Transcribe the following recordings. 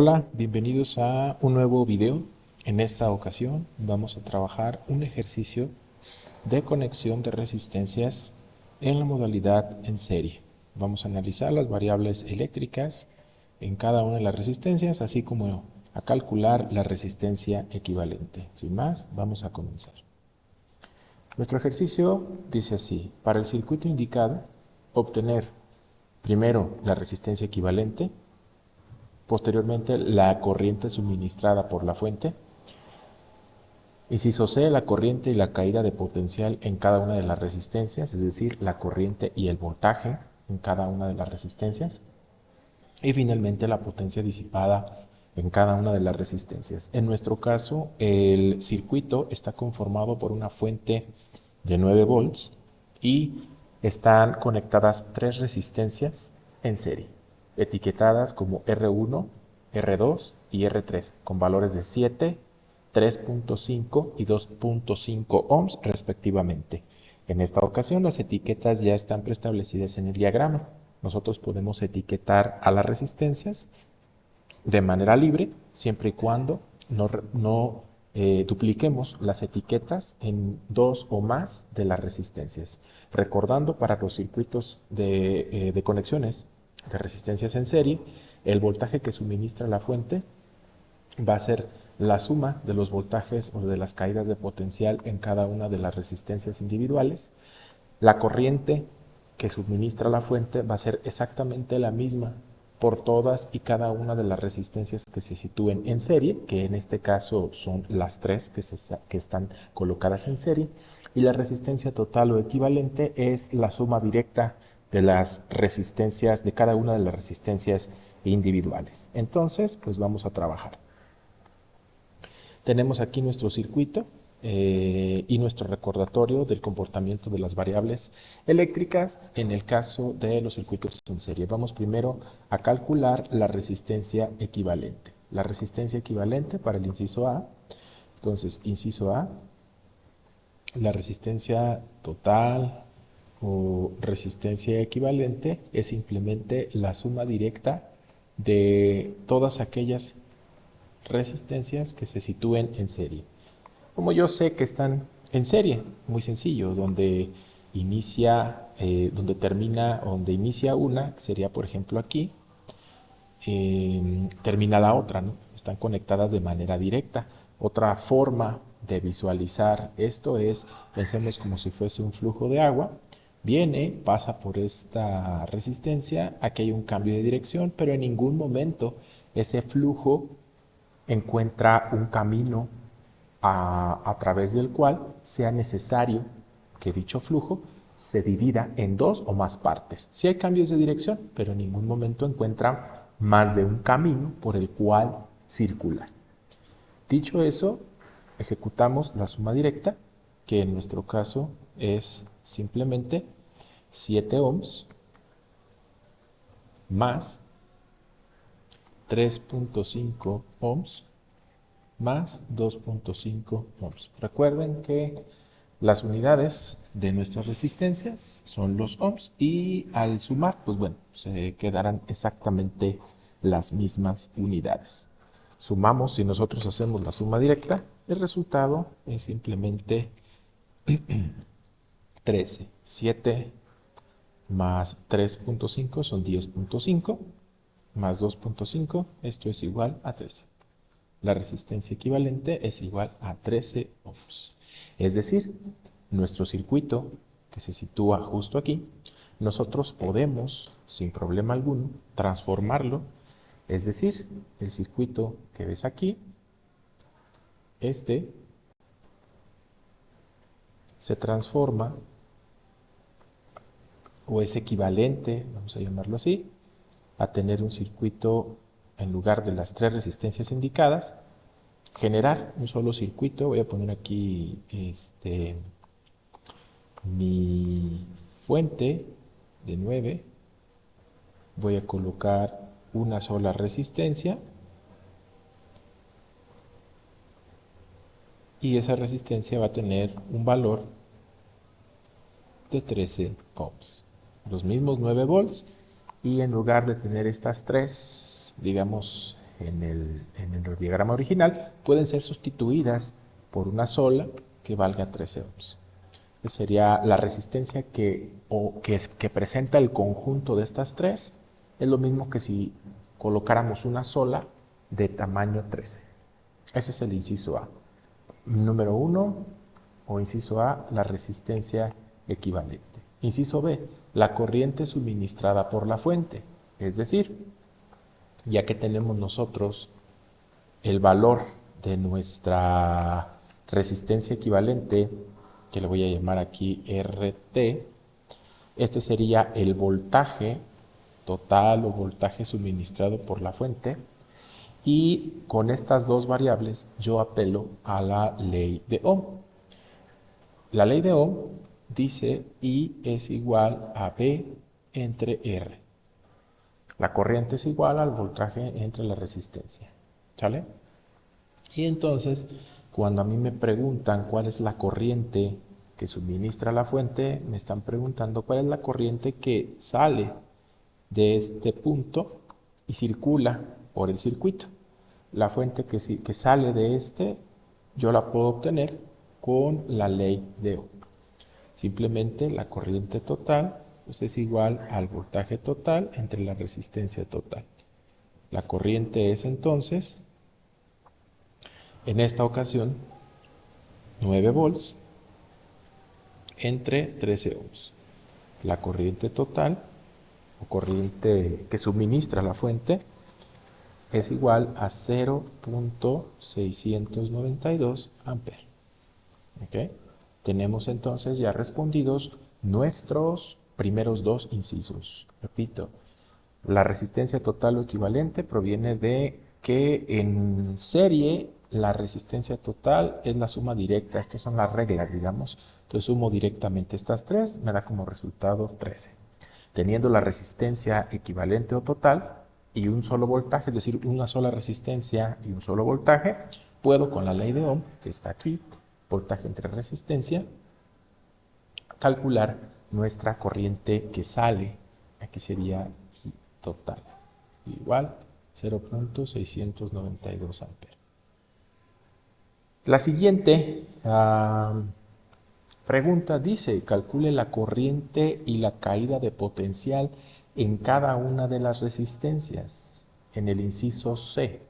Hola, bienvenidos a un nuevo video. En esta ocasión vamos a trabajar un ejercicio de conexión de resistencias en la modalidad en serie. Vamos a analizar las variables eléctricas en cada una de las resistencias, así como a calcular la resistencia equivalente. Sin más, vamos a comenzar. Nuestro ejercicio dice así: para el circuito indicado, obtener primero la resistencia equivalente, posteriormente la corriente suministrada por la fuente. Inciso C, la corriente y la caída de potencial en cada una de las resistencias, es decir, la corriente y el voltaje en cada una de las resistencias. Y finalmente la potencia disipada en cada una de las resistencias. En nuestro caso, el circuito está conformado por una fuente de 9 volts y están conectadas tres resistencias en serie, etiquetadas como R1, R2 y R3, con valores de 7, 3.5 y 2.5 ohms respectivamente. En esta ocasión las etiquetas ya están preestablecidas en el diagrama. Nosotros podemos etiquetar a las resistencias de manera libre, siempre y cuando no dupliquemos las etiquetas en dos o más de las resistencias. Recordando, para los circuitos de conexiones de resistencias en serie, el voltaje que suministra la fuente va a ser la suma de los voltajes o de las caídas de potencial en cada una de las resistencias individuales. La corriente que suministra la fuente va a ser exactamente la misma por todas y cada una de las resistencias que se sitúen en serie, que en este caso son las tres que están colocadas en serie, y la resistencia total o equivalente es la suma directa de las resistencias, de cada una de las resistencias individuales. Entonces, pues vamos a trabajar. Tenemos aquí nuestro circuito y nuestro recordatorio del comportamiento de las variables eléctricas en el caso de los circuitos en serie. Vamos primero a calcular la resistencia equivalente. La resistencia equivalente para el inciso A. Entonces, inciso A, la resistencia total o resistencia equivalente es simplemente la suma directa de todas aquellas resistencias que se sitúen en serie. Como yo sé que están en serie, muy sencillo, donde donde inicia una, que sería por ejemplo aquí, termina la otra, ¿no? Están conectadas de manera directa. Otra forma de visualizar esto es, pensemos como si fuese un flujo de agua, viene, pasa por esta resistencia, aquí hay un cambio de dirección, pero en ningún momento ese flujo encuentra un camino a través del cual sea necesario que dicho flujo se divida en dos o más partes. Sí hay cambios de dirección, pero en ningún momento encuentra más de un camino por el cual circular. Dicho eso, ejecutamos la suma directa, que en nuestro caso es simplemente 7 ohms más 3.5 ohms más 2.5 ohms. Recuerden que las unidades de nuestras resistencias son los ohms y al sumar, pues bueno, se quedarán exactamente las mismas unidades. Sumamos, si nosotros hacemos la suma directa, el resultado es simplemente 13. 7 más 3.5 son 10.5, más 2.5, esto es igual a 13. La resistencia equivalente es igual a 13 ohms. Es decir, nuestro circuito, que se sitúa justo aquí, nosotros podemos, sin problema alguno, transformarlo. Es decir, el circuito que ves aquí, este, se transforma o es equivalente, vamos a llamarlo así, a tener un circuito en lugar de las tres resistencias indicadas, generar un solo circuito. Voy a poner aquí mi fuente de 9, voy a colocar una sola resistencia y esa resistencia va a tener un valor de 13 ohms, los mismos 9 volts, y en lugar de tener estas tres, digamos, en el diagrama original, pueden ser sustituidas por una sola que valga 13 ohms. Esa sería la resistencia que presenta el conjunto de estas tres. Es lo mismo que si colocáramos una sola de tamaño 13. Ese es el inciso A. Número 1, o inciso A, la resistencia equivalente. Inciso B, la corriente suministrada por la fuente. Es decir, ya que tenemos nosotros el valor de nuestra resistencia equivalente, que le voy a llamar aquí RT, este sería el voltaje total o voltaje suministrado por la fuente, y con estas dos variables yo apelo a la ley de Ohm. La ley de Ohm dice I es igual a B entre R. La corriente es igual al voltaje entre la resistencia. ¿Sale? Y entonces, cuando a mí me preguntan cuál es la corriente que suministra la fuente, me están preguntando cuál es la corriente que sale de este punto y circula por el circuito. La fuente que sale de este, yo la puedo obtener con la ley de Ohm. Simplemente la corriente total pues, es igual al voltaje total entre la resistencia total. La corriente es entonces, en esta ocasión, 9 volts entre 13 ohms. La corriente total, o corriente que suministra la fuente, es igual a 0.692 amperes. ¿Okay? Tenemos entonces ya respondidos nuestros primeros dos incisos. Repito, la resistencia total o equivalente proviene de que en serie la resistencia total es la suma directa. Estas son las reglas, digamos. Entonces sumo directamente estas tres, me da como resultado 13. Teniendo la resistencia equivalente o total y un solo voltaje, es decir, una sola resistencia y un solo voltaje, puedo con la ley de Ohm, que está aquí, voltaje entre resistencia, calcular nuestra corriente que sale, aquí sería I total, igual 0.692 amperes. La siguiente pregunta dice, calcule la corriente y la caída de potencial en cada una de las resistencias, en el inciso C.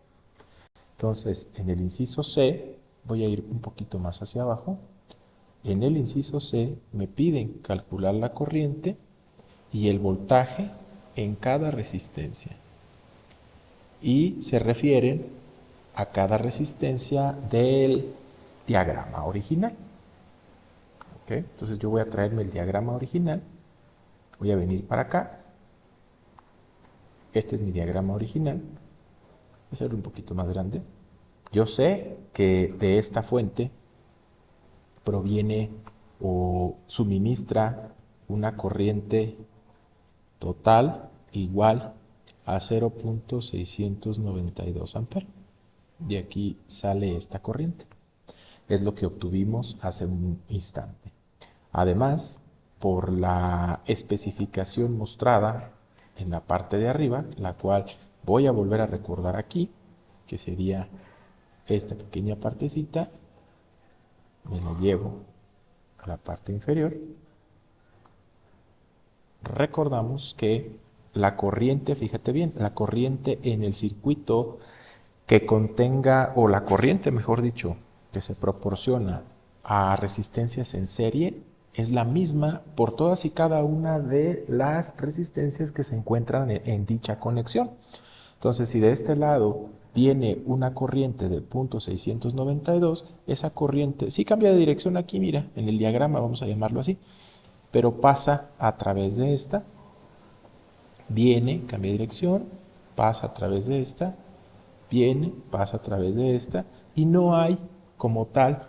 Entonces, en el inciso C, voy a ir un poquito más hacia abajo. En el inciso C me piden calcular la corriente y el voltaje en cada resistencia. Y se refieren a cada resistencia del diagrama original. ¿Okay? Entonces yo voy a traerme el diagrama original. Voy a venir para acá. Este es mi diagrama original. Voy a hacerlo un poquito más grande. Yo sé que de esta fuente proviene o suministra una corriente total igual a 0.692 amperes. De aquí sale esta corriente. Es lo que obtuvimos hace un instante. Además, por la especificación mostrada en la parte de arriba, la cual voy a volver a recordar aquí, que sería esta pequeña partecita, me la llevo a la parte inferior. Recordamos que la corriente, fíjate bien, la corriente en el circuito que contenga, o la corriente, mejor dicho, que se proporciona a resistencias en serie, es la misma por todas y cada una de las resistencias que se encuentran en dicha conexión. Entonces, si de este lado viene una corriente de 0.692, esa corriente, sí cambia de dirección aquí, mira, en el diagrama vamos a llamarlo así, pero pasa a través de esta, viene, cambia de dirección, pasa a través de esta, viene, pasa a través de esta, y no hay como tal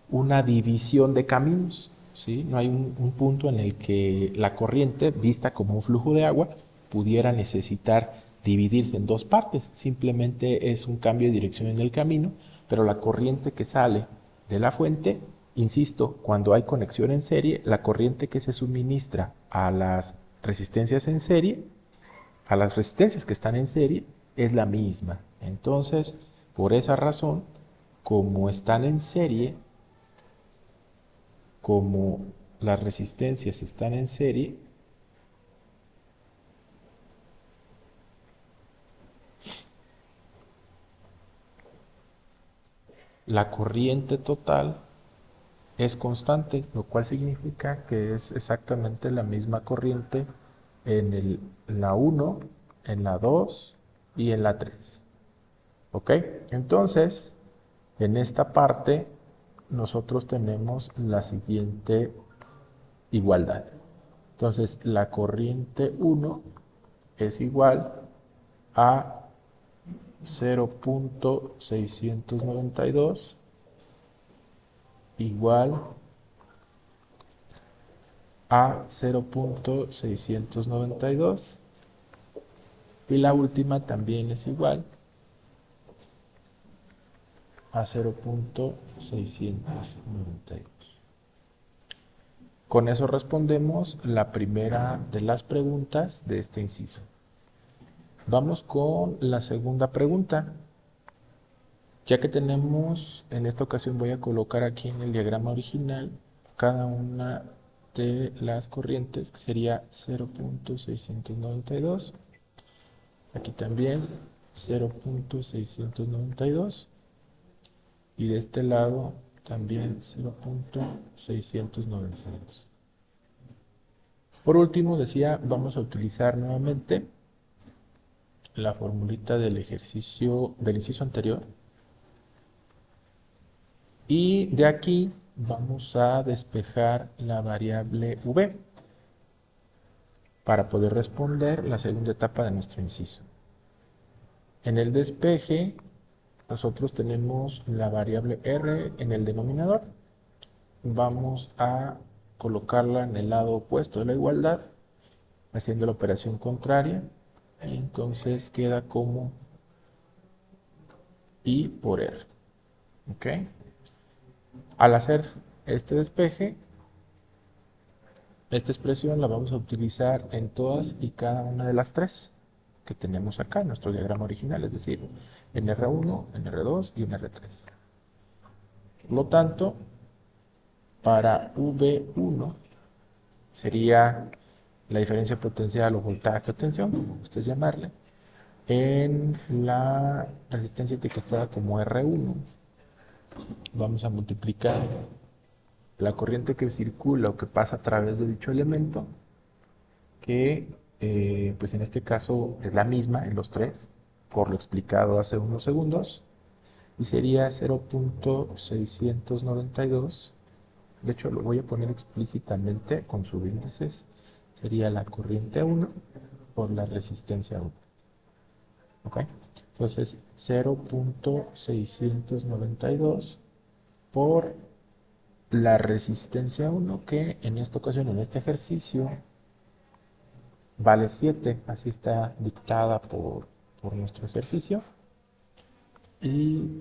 una división de caminos, ¿sí? No hay un punto en el que la corriente, vista como un flujo de agua, pudiera necesitar dividirse en dos partes. Simplemente es un cambio de dirección en el camino, pero la corriente que sale de la fuente, insisto, cuando hay conexión en serie, la corriente que se suministra a las resistencias en serie, a las resistencias que están en serie, es la misma. Entonces, por esa razón, como están en serie, como las resistencias están en serie, la corriente total es constante, lo cual significa que es exactamente la misma corriente en la 1, en la 2 y en la 3. ¿Ok? Entonces, en esta parte, nosotros tenemos la siguiente igualdad. Entonces, la corriente 1 es igual a 0.692 igual a 0.692 y la última también es igual a 0.692. Con eso respondemos la primera de las preguntas de este inciso. Vamos con la segunda pregunta. Ya que tenemos, en esta ocasión voy a colocar aquí en el diagrama original cada una de las corrientes, que sería 0.692. Aquí también 0.692. Y de este lado también 0.692. Por último, decía, vamos a utilizar nuevamente la formulita del ejercicio del inciso anterior. Y de aquí vamos a despejar la variable v para poder responder la segunda etapa de nuestro inciso. En el despeje, nosotros tenemos la variable r en el denominador. Vamos a colocarla en el lado opuesto de la igualdad, haciendo la operación contraria. Y entonces queda como I por R. ¿Ok? Al hacer este despeje, esta expresión la vamos a utilizar en todas y cada una de las tres que tenemos acá en nuestro diagrama original, es decir, en R1, en R2 y en R3. Por lo tanto, para V1 sería la diferencia potencial o voltaje o tensión, como ustedes llamarle, en la resistencia etiquetada como R1. Vamos a multiplicar la corriente que circula o que pasa a través de dicho elemento, que pues en este caso es la misma en los tres, por lo explicado hace unos segundos, y sería 0.692. De hecho, lo voy a poner explícitamente con sus índices. Sería la corriente 1 por la resistencia 1. ¿Ok? Entonces, 0.692 por la resistencia 1, que en esta ocasión, en este ejercicio, vale 7. Así está dictada por nuestro ejercicio. Y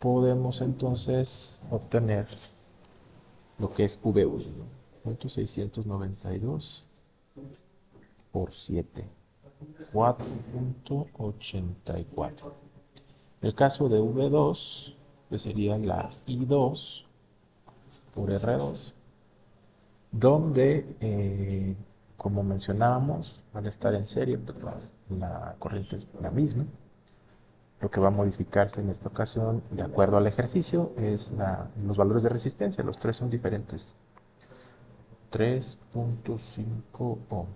podemos entonces obtener lo que es V1, 0.692 por 7, 4.84. El caso de V2, que sería la I2 por R2, donde, como mencionábamos, al estar en serie, pues la corriente es la misma. Lo que va a modificarse en esta ocasión, de acuerdo al ejercicio, es los valores de resistencia. Los tres son diferentes. 3.5 ohm.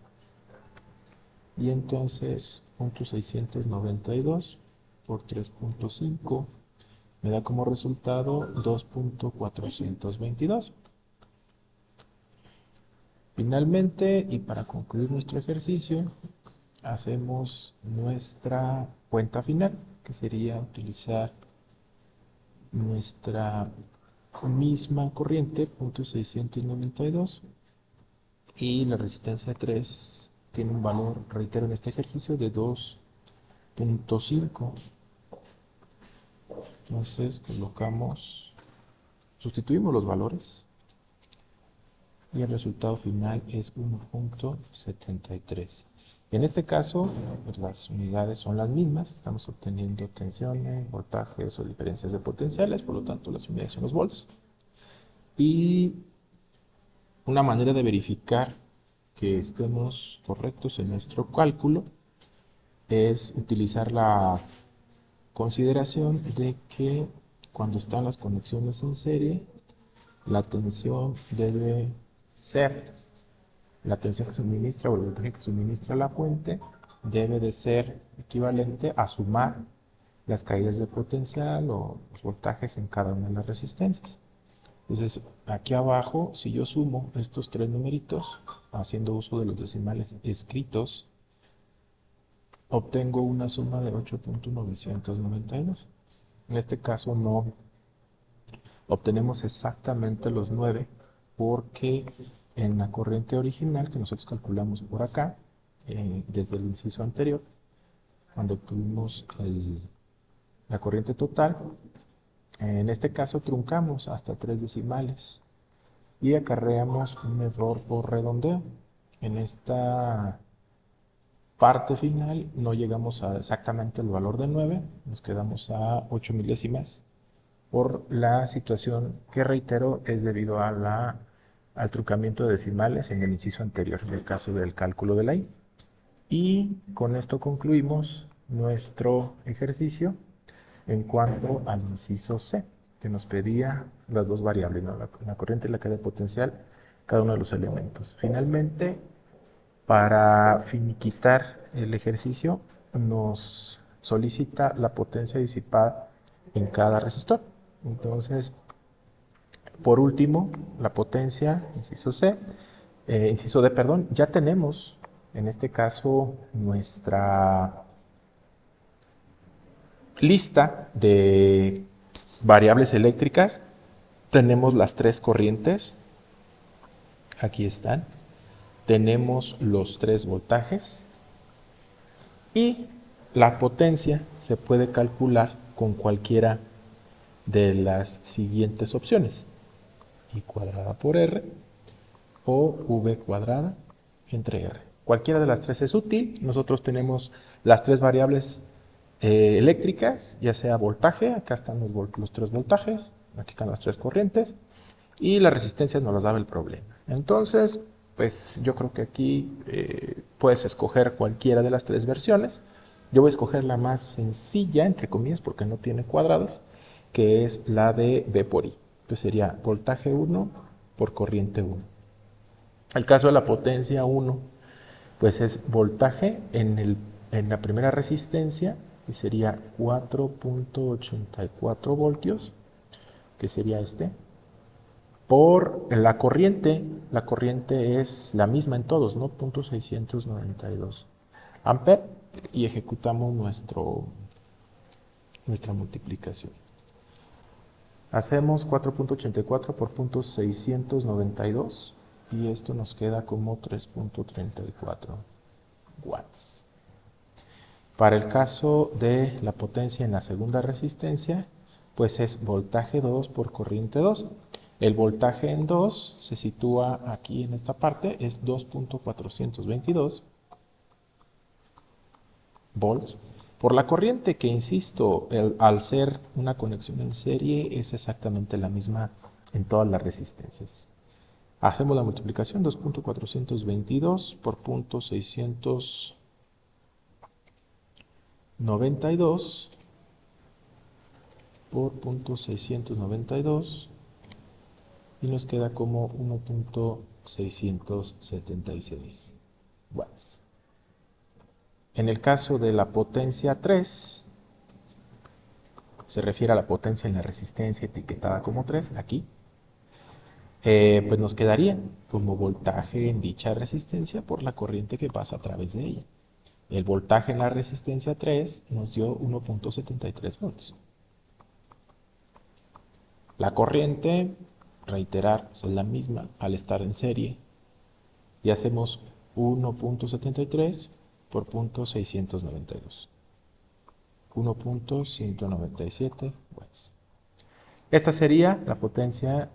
Y entonces, 0.692 por 3.5 me da como resultado 2.422. Finalmente, y para concluir nuestro ejercicio, hacemos nuestra cuenta final, que sería utilizar nuestra misma corriente, 0.692, y la resistencia 3 tiene un valor, reitero, en este ejercicio de 2.5. Entonces sustituimos los valores y el resultado final es 1.73. En este caso, pues las unidades son las mismas, estamos obteniendo tensiones, voltajes o diferencias de potenciales, por lo tanto las unidades son los volts. Y una manera de verificar que estemos correctos en nuestro cálculo es utilizar la consideración de que cuando están las conexiones en serie, la tensión debe ser, la tensión que suministra o el voltaje que suministra la fuente debe de ser equivalente a sumar las caídas de potencial o los voltajes en cada una de las resistencias. Entonces, aquí abajo, si yo sumo estos tres numeritos, haciendo uso de los decimales escritos, obtengo una suma de 8.992. En este caso no obtenemos exactamente los 9 porque en la corriente original que nosotros calculamos por acá, desde el inciso anterior, cuando obtuvimos la corriente total, en este caso truncamos hasta 3 decimales y acarreamos un error por redondeo. En esta parte final no llegamos a exactamente el valor de 9, nos quedamos a 8 milésimas por la situación que reitero es debido a al truncamiento de decimales en el inciso anterior, en el caso del cálculo de la I. Y con esto concluimos nuestro ejercicio en cuanto al inciso C, que nos pedía las dos variables, ¿no? La corriente y la caída de potencial, cada uno de los elementos. Finalmente, para finiquitar el ejercicio, nos solicita la potencia disipada en cada resistor. Entonces, por último, la potencia, inciso C, inciso D, perdón, ya tenemos en este caso nuestra lista de variables eléctricas. Tenemos las tres corrientes, aquí están. Tenemos los tres voltajes y la potencia se puede calcular con cualquiera de las siguientes opciones: I cuadrada por R o V cuadrada entre R. Cualquiera de las tres es útil. Nosotros tenemos las tres variables eléctricas, ya sea voltaje, acá están los tres voltajes, aquí están las tres corrientes, y las resistencias nos las daba el problema. Entonces, pues yo creo que aquí puedes escoger cualquiera de las tres versiones. Yo voy a escoger la más sencilla, entre comillas, porque no tiene cuadrados, que es la de V por I. Entonces sería voltaje 1 por corriente 1. El caso de la potencia 1, pues es voltaje en la primera resistencia, que sería 4.84 voltios, que sería este, por la corriente es la misma en todos, ¿no? 0.692 amperes, y ejecutamos nuestra multiplicación. Hacemos 4.84 por 0.692 y esto nos queda como 3.34 watts. Para el caso de la potencia en la segunda resistencia, pues es voltaje 2 por corriente 2. El voltaje en 2 se sitúa aquí en esta parte, es 2.422 volts por la corriente, que insisto, al ser una conexión en serie es exactamente la misma en todas las resistencias. Hacemos la multiplicación: 2.422 por 0.692 por 0.692 y nos queda como 1.676 watts. En el caso de la potencia 3, se refiere a la potencia en la resistencia etiquetada como 3, aquí, pues nos quedaría como voltaje en dicha resistencia por la corriente que pasa a través de ella. El voltaje en la resistencia 3 nos dio 1.73 volts. La corriente, reiterar, es la misma al estar en serie. Y hacemos 1.73 por 0.692. 1.197 watts. Esta sería la potencia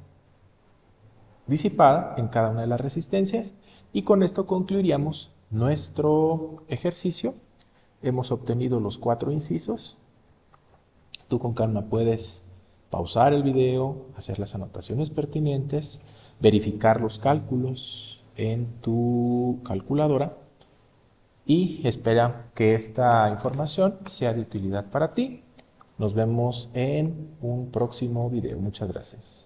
disipada en cada una de las resistencias. Y con esto concluiríamos nuestro ejercicio. Hemos obtenido los 4 incisos. Tú con calma puedes pausar el video, hacer las anotaciones pertinentes, verificar los cálculos en tu calculadora y espera que esta información sea de utilidad para ti. Nos vemos en un próximo video. Muchas gracias.